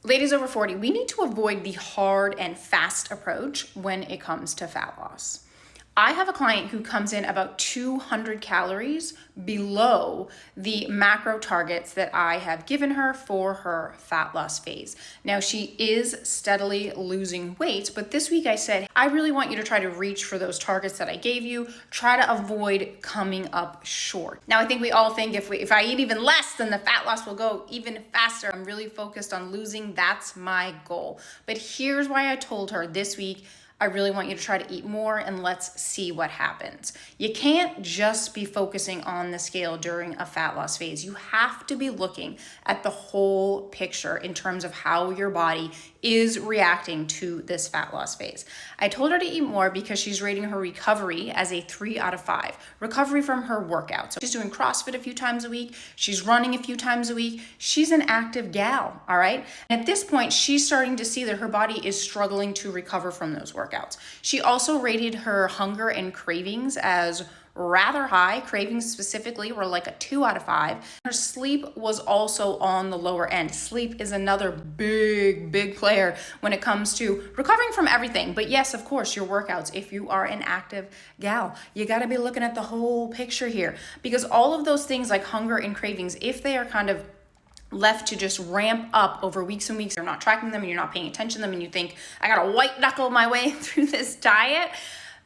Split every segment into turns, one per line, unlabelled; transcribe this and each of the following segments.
Ladies over 40, we need to avoid the hard and fast approach when it comes to fat loss. I have a client who comes in about 200 calories below the macro targets that I have given her for her fat loss phase. Now, she is steadily losing weight, but this week I said, I really want you to try to reach for those targets that I gave you. Try to avoid coming up short. Now, I think we all think if I eat even less, then the fat loss will go even faster. I'm really focused on losing. That's my goal. But here's why I told her this week, I really want you to try to eat more and let's see what happens. You can't just be focusing on the scale during a fat loss phase. You have to be looking at the whole picture in terms of how your body is reacting to this fat loss phase. I told her to eat more because she's rating her recovery as a 3 out of 5. Recovery from her workout. So she's doing CrossFit a few times a week. She's running a few times a week. She's an active gal, all right? And at this point, she's starting to see that her body is struggling to recover from those workouts. She also rated her hunger and cravings as rather high. Cravings specifically were like a 2 out of 5. Her sleep was also on the lower end. Sleep is another big player when it comes to recovering from everything. But yes, of course, your workouts, if you are an active gal, you got to be looking at the whole picture here, because all of those things like hunger and cravings, if they are kind of left to just ramp up over weeks and weeks, you're not tracking them and you're not paying attention to them and you think, I gotta white knuckle my way through this diet,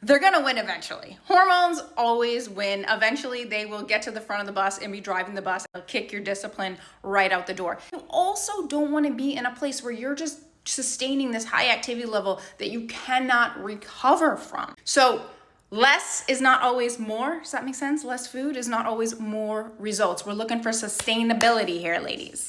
they're gonna win eventually. Hormones always win. Eventually, they will get to the front of the bus and be driving the bus. They'll kick your discipline right out the door. You also don't wanna be in a place where you're just sustaining this high activity level that you cannot recover from. So less is not always more. Does that make sense? Less food is not always more results. We're looking for sustainability here, ladies.